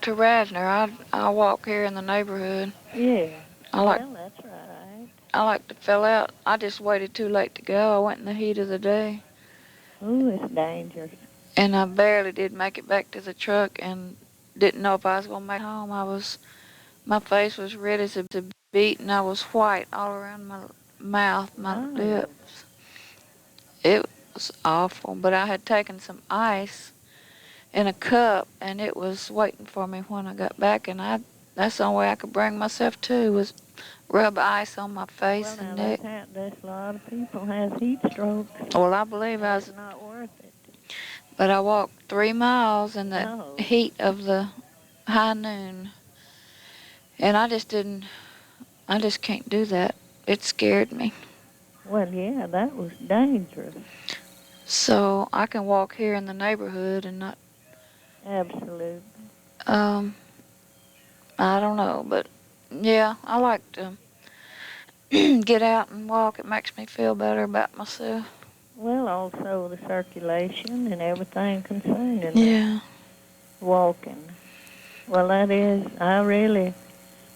to Radnor. I walk here in the neighborhood. Yeah. I like Well, that's right. I like to fill out. I just waited too late to go. I went in the heat of the day, Ooh, it's dangerous. and I barely did make it back to the truck, and didn't know if I was gonna make it home. My face was red as a beet, and I was white all around my mouth, my Oh. lips. It was awful. But I had taken some ice in a cup, and it was waiting for me when I got back, and that's the only way I could bring myself to was rub ice on my Well, face now and neck. there's a lot of people has heat strokes, Well, I believe and I it's was, not worth it. but I walked 3 miles in the No. heat of the high noon, and I just can't do that. It scared me. Well, yeah, that was dangerous. So I can walk here in the neighborhood and not, Absolutely. um, I don't know, but yeah, I like to get out and walk. It makes me feel better about myself. Well, also the circulation and everything concerning Yeah. walking. Well, that is,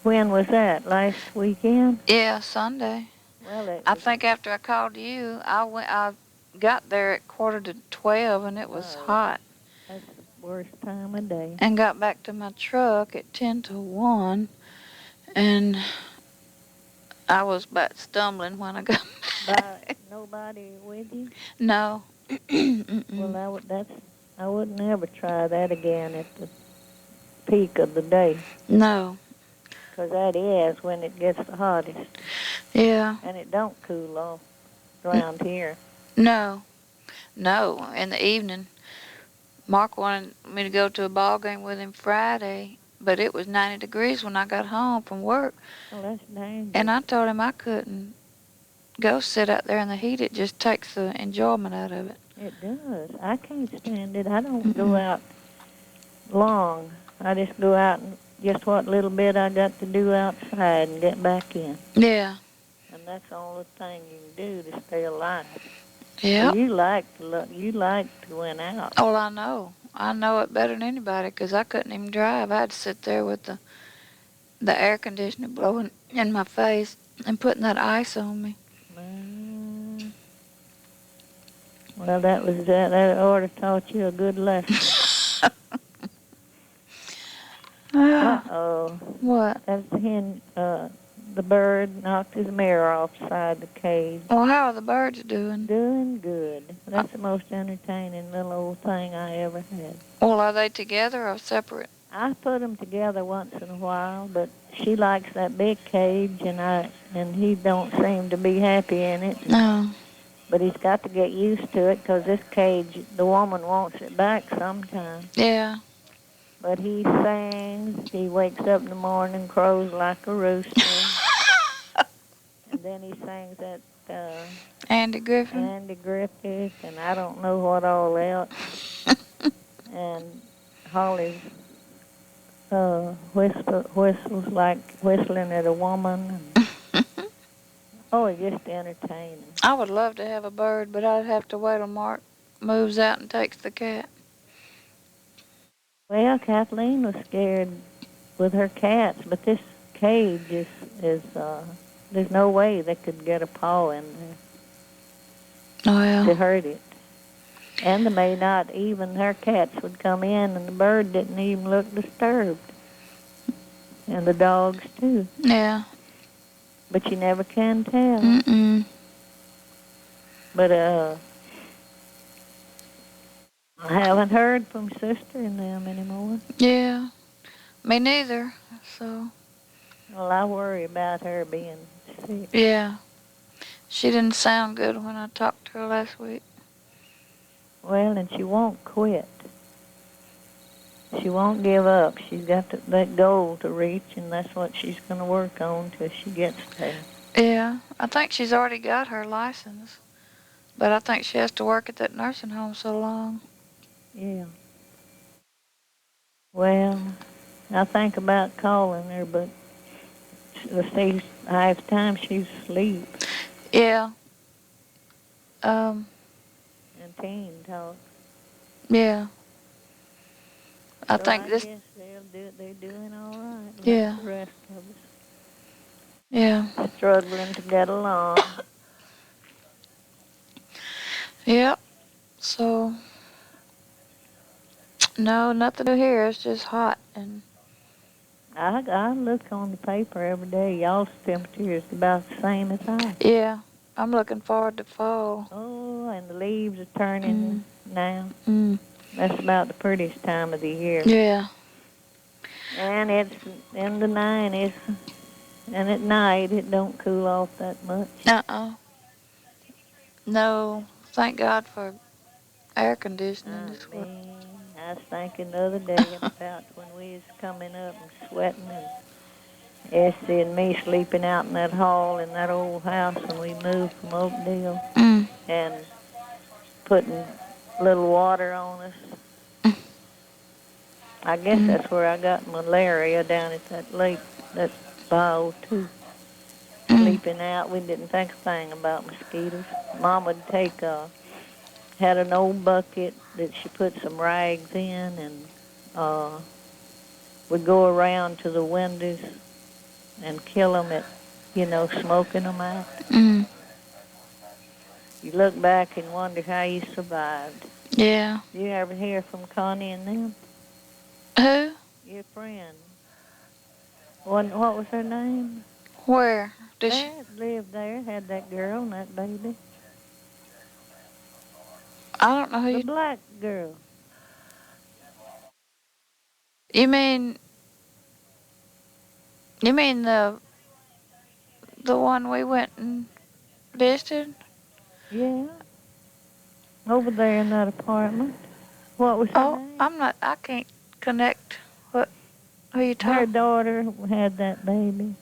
when was that? Last weekend? Yeah, Sunday. Well, it I was, think after I called you, I got there at 11:45 and it was oh, hot. that's the worst time of day. And got back to my truck at 10 to 1 and I was about stumbling when I got But back. nobody with you? No. Well, Mm-mm. I wouldn't ever try that again at the peak of the day, No. 'cause that is when it gets the hottest, Yeah. and it don't cool off around here. No. No. In the evening, Mark wanted me to go to a ball game with him Friday, but it was 90 degrees when I got home from work. Well, that's And dangerous. I told him I couldn't go sit out there in the heat. It just takes the enjoyment out of it. It does. I can't stand it. I don't go Mm-mm. out long. I just go out and just what little bit I got to do outside and get back in. Yeah. And that's the only thing you can do to stay alive. So Yep. you like to went out. Well, I know. I know it better than anybody because I couldn't even drive. I had to sit there with the air conditioner blowing in my face and putting that ice on me. Mm. Well, that was that. That ought to taught you a good lesson. Uh-oh. What? That's him. The bird knocked his mirror off side the cage. Well, how are the birds doing? Doing good. That's the most entertaining little old thing I ever had. Well, are they together or separate? I put them together once in a while, but she likes that big cage, and he don't seem to be happy in it. No. But he's got to get used to it, 'cause this cage, the woman wants it back sometime. Yeah. But he sings. He wakes up in the morning, crows like a rooster, and then he sings that Andy Griffin. Andy Griffith, and I don't know what all else. And Holly's whistles like whistling at a woman. And, oh, it's just entertaining. I would love to have a bird, but I'd have to wait till Mark moves out and takes the cat. Well, Kathleen was scared with her cats, but this cage is there's no way they could get a paw in there Well. to hurt it. And they may not even, her cats would come in, and the bird didn't even look disturbed. And the dogs, too. Yeah. But you never can tell. Mm-mm. But I haven't heard from Sister and them anymore. Yeah. Me neither. So. Well, I worry about her being sick. Yeah. She didn't sound good when I talked to her last week. Well, and she won't quit. She won't give up. She's got that goal to reach, and that's what she's going to work on till she gets there. Yeah. I think she's already got her license. But I think she has to work at that nursing home so long. Yeah. Well, I think about calling her, but half the time she's asleep. Yeah. And teen talk. Yeah. I So think I this. guess they'll they're doing all right, like Yeah. the rest of Yeah. us. Struggling to get along. Yep. So, no, nothing new here. It's just hot. And I look on the paper every day. Y'all's temperature is about the same as ours. yeah, I'm looking forward to fall. Oh, and the leaves are turning now. Mm. That's about the prettiest time of the year. Yeah. And it's in the 90s, and at night it don't cool off that much. Uh-uh. No. Thank God for air conditioning I this way. mean, I was thinking the other day about when we was coming up and sweating, and Essie and me sleeping out in that hall in that old house when we moved from Oakdale, Mm. and putting little water on us. I guess that's where I got malaria, down at that lake, that bayou too. Sleeping out, we didn't think a thing about mosquitoes. Mom would had an old bucket that she put some rags in, and would go around to the windows and kill them smoking them out. Mm. You look back and wonder how you survived. Yeah. You ever hear from Connie and them? Who? Your friend. What was her name? Where? Did she? That lived there, had that girl and that baby. I don't know who The you... black girl. You mean... You mean the one we went and visited? Yeah. Over there in that apartment. What was her Oh, name? I can't connect. Who you Her talking? daughter had that baby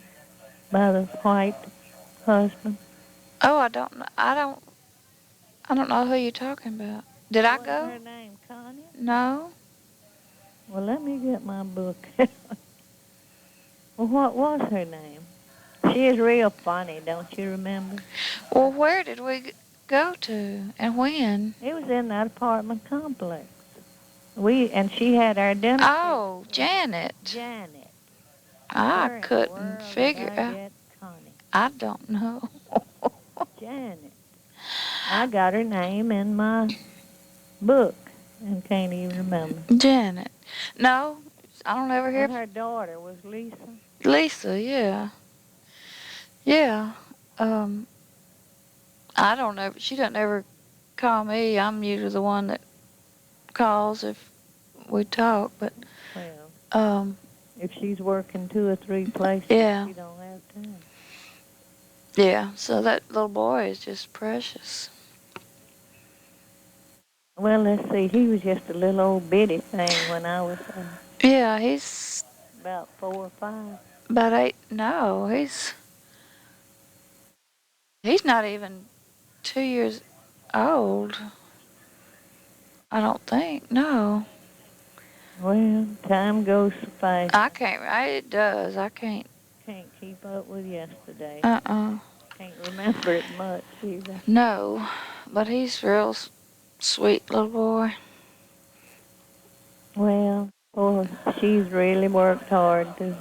by the white husband. Oh, I don't know who you talking about. Did I Wasn't go? her name Connie? No. Well, let me get my book. Well, what was her name? She is real funny, don't you remember? Well, where did we go to and when? It was in that apartment complex. And she had our dinner. Oh, Janet. Janet. I Where in the couldn't world did figure I out. get Connie? I don't know. Janet. I got her name in my book and can't even remember. Janet. No, I don't ever hear. And her daughter was Lisa. Lisa, yeah. Yeah. Um, I don't ever, she doesn't ever call me. I'm usually the one that calls if we talk, but, Well, if she's working 2 or 3 places, yeah. she don't have time. Yeah, so that little boy is just precious. Well, let's see. He was just a little old bitty thing when I was Yeah, he's about 4 or 5. about 8. No, he's not even 2 years old. I don't think. No. Well, time goes so fast. I can't. It does. I can't. Can't keep up with yesterday. Uh-uh. Can't remember it much either. No, but he's real sweet little boy. Well, she's really worked hard to.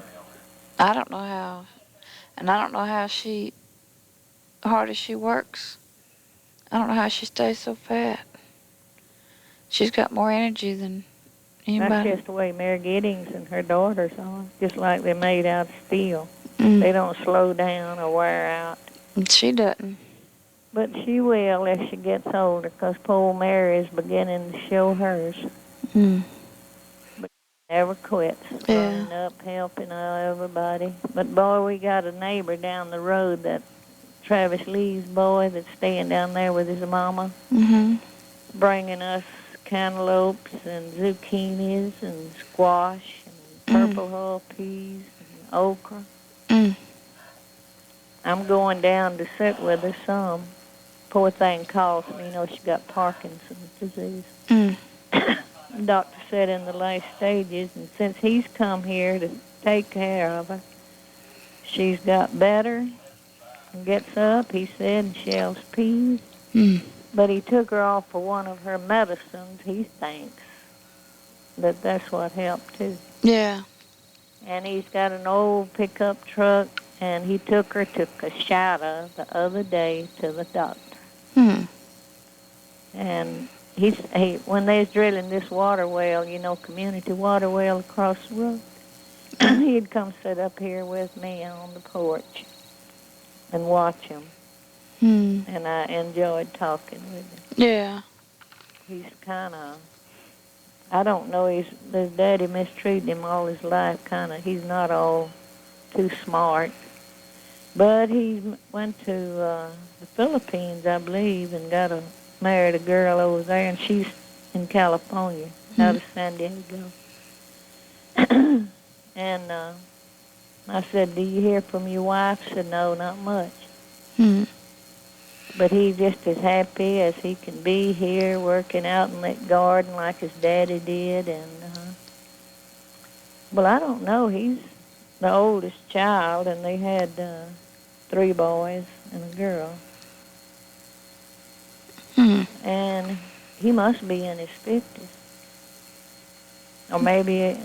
I don't know how, and I don't know how hard as she works. I don't know how she stays so fat. She's got more energy than anybody. That's just the way Mary Giddings and her daughters are, just like they're made out of steel. Mm. They don't slow down or wear out. And she doesn't. But she will as she gets older, because poor Mary is beginning to show hers. Mm. But she never quits, running up, helping everybody. But boy, we got a neighbor down the road, that Travis Lee's boy that's staying down there with his mama, bringing us cantaloupes and zucchinis and squash and purple hull peas and okra. I'm going down to sit with her some. Poor thing calls me. You know, she got Parkinson's disease. The doctor said in the last stages, and since he's come here to take care of her, she's got better and gets up, he said, and shells peas. But he took her off for one of her medicines. He thinks that's what helped, too. Yeah. And he's got an old pickup truck, and he took her to Coshada the other day to the doctor. And when they was drilling this water well, community water well across the road, he'd come sit up here with me on the porch and watch him. And I enjoyed talking with him. Yeah. He's kind of, I don't know, his daddy mistreated him all his life, he's not all too smart. But he went to the Philippines, I believe, and married a girl over there, and she's in California, out of San Diego. And I said, "Do you hear from your wife?" She said, "No, not much." But he's just as happy as he can be here, working out in that garden like his daddy did. And well, I don't know. He's the oldest child, and they had 3 boys and a girl. And he must be in his 50s. Or maybe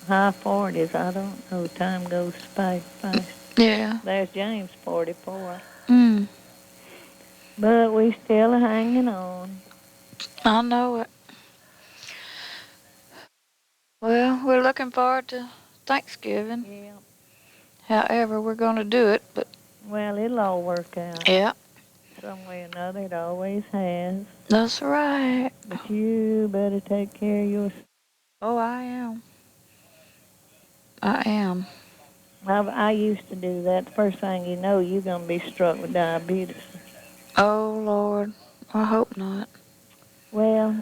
high 40s. I don't know. Time goes fast. Yeah. There's James, 44. But we still are hanging on. I know it. Well, we're looking forward to Thanksgiving. Yeah. However, we're going to do it, but... Well, it'll all work out. Yeah. Some way or another, it always has. That's right. But you better take care of yourself. Oh, I am. I am. I used to do that. The first thing you know, you're going to be struck with diabetes. Oh, Lord. I hope not. Well,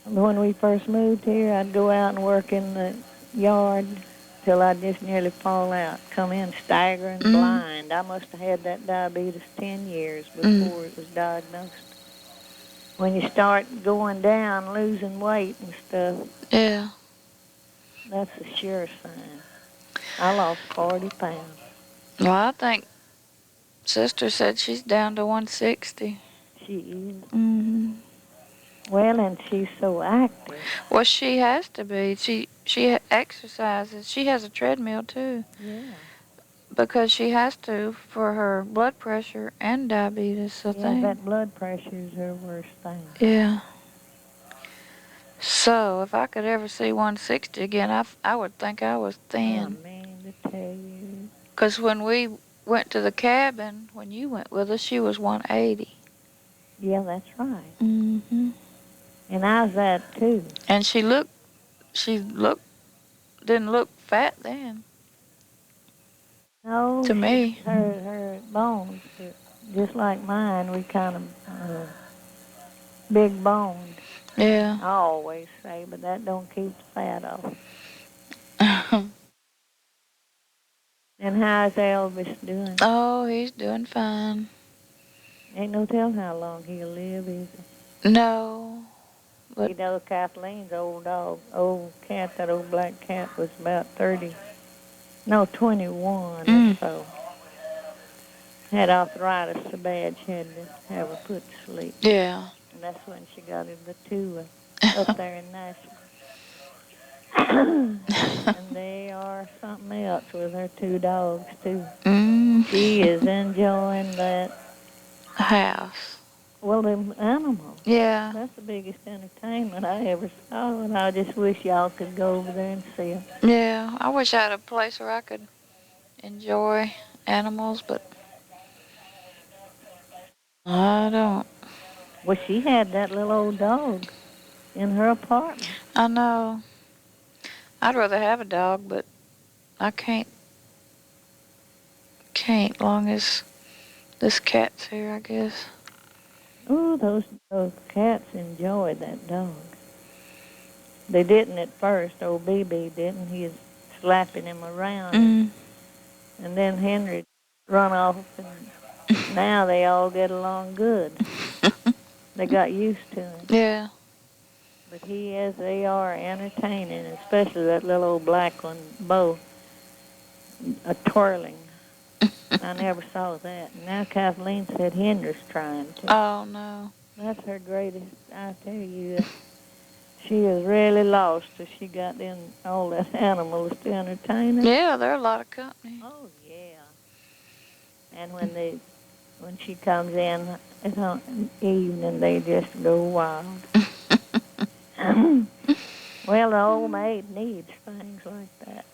when we first moved here, I'd go out and work in the yard till I'd just nearly fall out. Come in staggering blind. I must have had that diabetes 10 years before it was diagnosed. When you start going down, losing weight and stuff, Yeah. that's a sure sign. I lost 40 pounds. Well, I think Sister said she's down to 160. She is. Well, and she's so active. Well, she has to be. She exercises. She has a treadmill, too. Yeah. Because she has to for her blood pressure and diabetes, I think. That blood pressure is her worst thing. Yeah. So, if I could ever see 160 again, I would think I was thin. I mean to tell you. Because when we went to the cabin, when you went with us, she was 180. Yeah, that's right. And I was that, too. And she didn't look fat then. No. To me. Her bones, just like mine, we kind of big boned. Yeah. I always say, but that don't keep the fat off. And how's Elvis doing? Oh, he's doing fine. Ain't no telling how long he'll live, is it? No. But Kathleen's old cat, that old black cat, was about 21 or so. Had arthritis so bad she had to have her put to sleep. Yeah. And that's when she got her the 2 up there in Nashville. And they are something else with her 2 dogs, too. She is enjoying that house. Well, them animals. Yeah. That's the biggest entertainment I ever saw, and I just wish y'all could go over there and see them. Yeah, I wish I had a place where I could enjoy animals, but I don't. Well, she had that little old dog in her apartment. I know. I'd rather have a dog, but I can't long as this cat's here, I guess. Oh, those cats enjoyed that dog. They didn't at first. Old BB didn't. He was slapping him around. And then Henry run off, and now they all get along good. They got used to him. Yeah. But they are entertaining, especially that little old black one, Bo, a twirling. I never saw that. And now Kathleen said Henry's trying to. Oh, no. That's her greatest, I tell you. She is really lost if she got in all that animals to entertain her. Yeah, they're a lot of company. Oh, yeah. And when she comes in at evening, they just go wild. Well, the old maid needs things like that.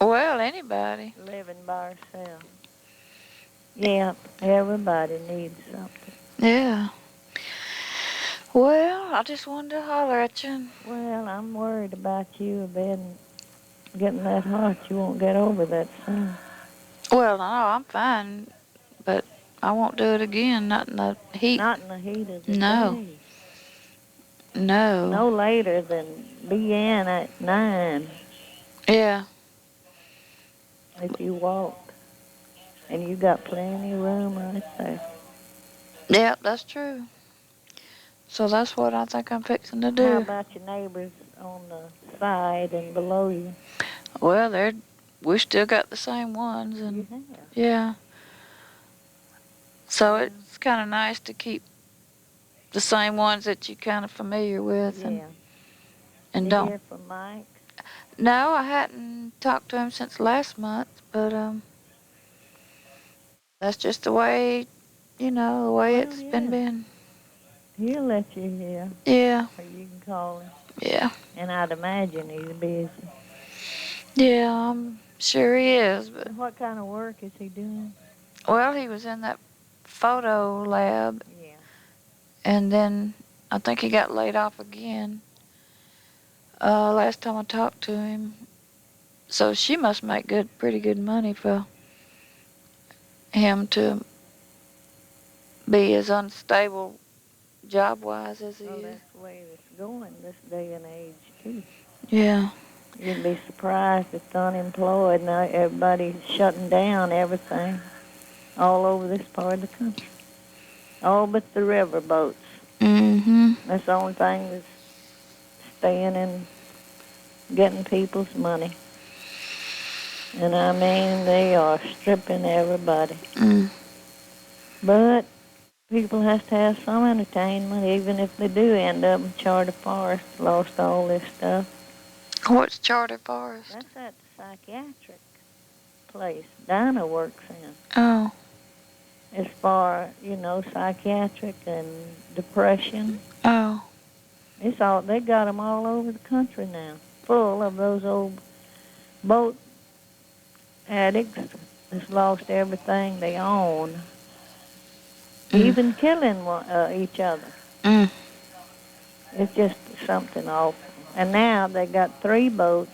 Well, anybody. Living by herself. Yep, everybody needs something. Yeah. Well, I just wanted to holler at you. Well, I'm worried about you being getting that hot. You won't get over that soon. Well, no, I'm fine, but I won't do it again. Not in the heat. Not in the heat of the No. day. No. No later than be in at 9 Yeah. if you walk. And you got plenty of room right there. Yeah, that's true. So that's what I think I'm fixing to How do. about your neighbors on the side and below you? Well, we still got the same ones, and You have. yeah. So it's kind of nice to keep the same ones that you're kind of familiar with, Yeah. and Did you don't. hear from Mike? No, I hadn't talked to him since last month, but that's just the way, the way Well, it's yeah. been. He'll let you hear, Yeah, or you can call him. yeah, And I'd imagine he's busy. yeah. I'm sure he is, but And what kind of work is he doing? well, he was in that photo lab, Yeah. and then I think he got laid off again. Last time I talked to him, so she must make pretty good money for him to be as unstable job-wise as he Well, is. that's the way it's going this day and age, too. Yeah. You'd be surprised it's unemployed. Now everybody's shutting down everything all over this part of the country. All but the river boats. Mm-hmm. That's the only thing that's staying and getting people's money. And I mean, they are stripping everybody. Mm. But people have to have some entertainment, even if they do end up in Charter Forest, lost all this stuff. What's Charter Forest? That's that psychiatric place Dinah works in. Oh. As far, psychiatric and depression. Oh. They got them all over the country now, full of those old boat addicts that's lost everything they own, even killing each other. Mm. It's just something awful. And now they got 3 boats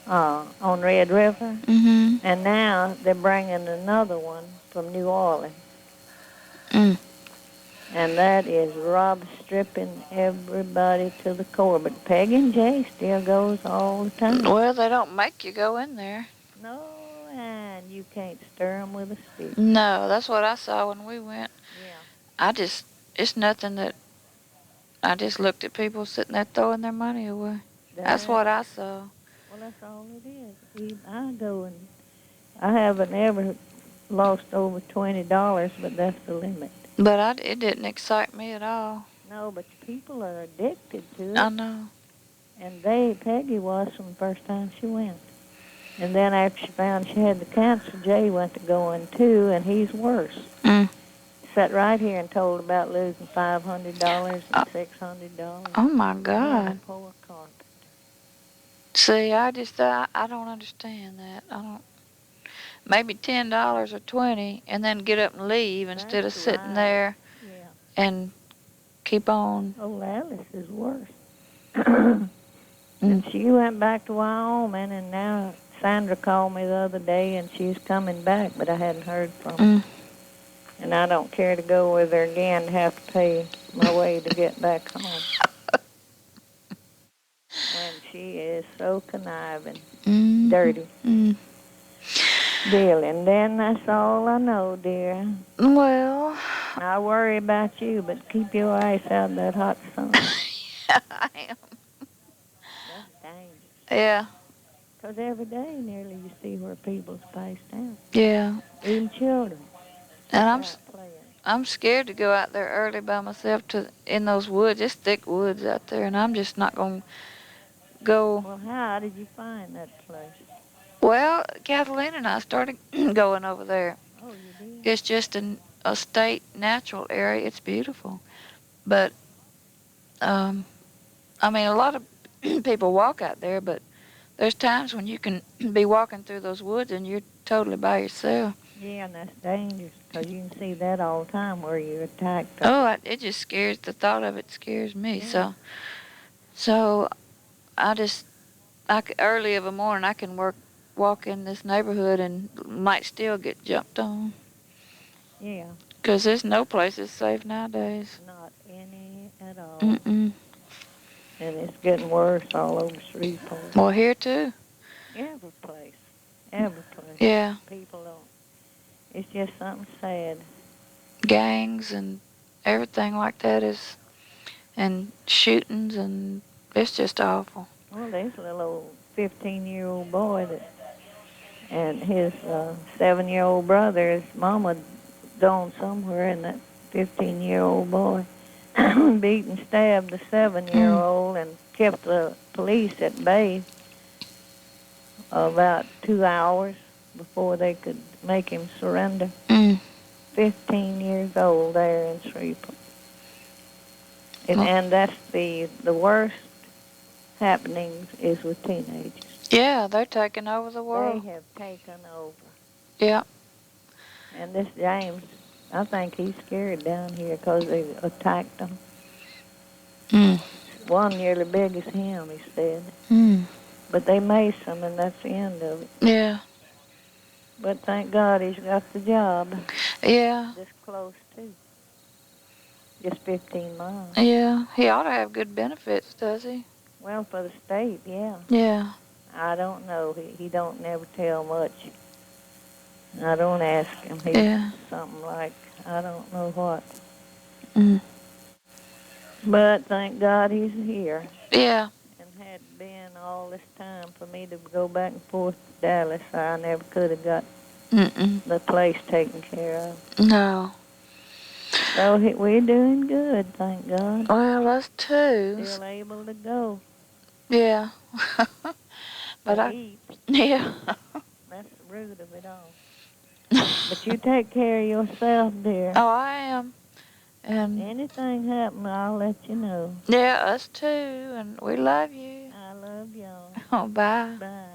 on Red River, Mm-hmm. and now they're bringing another one from New Orleans. Mm. And that is stripping everybody to the core. But Peggy and Jay still goes all the time. Well, they don't make you go in there. No, and you can't stir them with a stick. No, that's what I saw when we went. Yeah. It's nothing that, I just looked at people sitting there throwing their money away. That's what I saw. Well, that's all it is. I go and I haven't ever lost over $20, but that's the limit. But it didn't excite me at all. No, but people are addicted to it. I know. And Peggy was from the first time she went. And then after she found she had the cancer, Jay went to going too, and he's worse. Mm. Sat right here and told about losing $500 and $600. Oh my God. Poor carpet. See, I don't understand that. I don't. Maybe $10 or $20, and then get up and leave instead of sitting there and keep on. Oh, Alice is worse. And she went back to Wyoming, and now Sandra called me the other day, and she's coming back, but I hadn't heard from her. And I don't care to go with her again to have to pay my way to get back home. And she is so conniving, dirty. Deal. And then that's all I know, dear. Well, I worry about you, but keep your eyes out of that hot sun. I am. That's dangerous. Yeah. Because every day nearly you see where people's passed out. Yeah. Even children. And I'm scared to go out there early by myself in those woods. It's thick woods out there, and I'm just not gonna go. Well, how did you find that place? Well, Kathleen and I started going over there. Oh, you did? It's just a state natural area. It's beautiful, but um, I mean, a lot of people walk out there, but there's times when you can be walking through those woods and you're totally by yourself. Yeah, and that's dangerous because you can see that all the time where you're attacked. It just scares. The thought of it scares me. Yeah. So early of a morning I can walk in this neighborhood and might still get jumped on. Yeah. 'Cause there's no place that's safe nowadays. Not any at all. Mm-mm. And it's getting worse all over Shreveport. Well, here too. Every place. Every place. Yeah. People don't. It's just something sad. Gangs and everything like that and shootings, and it's just awful. Well, there's a little old 15-year-old boy and his 7-year-old brother, his mama gone somewhere, and that 15-year-old boy beat and stabbed the 7-year-old and kept the police at bay about 2 hours before they could make him surrender. 15 years old there in Shreveport. And that's the worst happenings is with teenagers. Yeah, they're taking over the world. They have taken over. Yeah. And this James, I think he's scared down here because they attacked him. One nearly big as him, he said. But they maced him, and that's the end of it. Yeah. But thank God he's got the job. Yeah. This close, too. Just 15 miles. Yeah. He ought to have good benefits, does he? Well, for the state, yeah. Yeah. I don't know. He don't never tell much. I don't ask him. He's something like, I don't know what. But thank God he's here. Yeah. And had been all this time for me to go back and forth to Dallas, I never could have got the place taken care of. No. So we're doing good, thank God. Well, us too. Still able to go. Yeah. But eat. Yeah. That's the root of it all. But you take care of yourself, dear. Oh, I am. And anything happen, I'll let you know. Yeah, us too. And we love you. I love y'all. Oh, bye. Bye.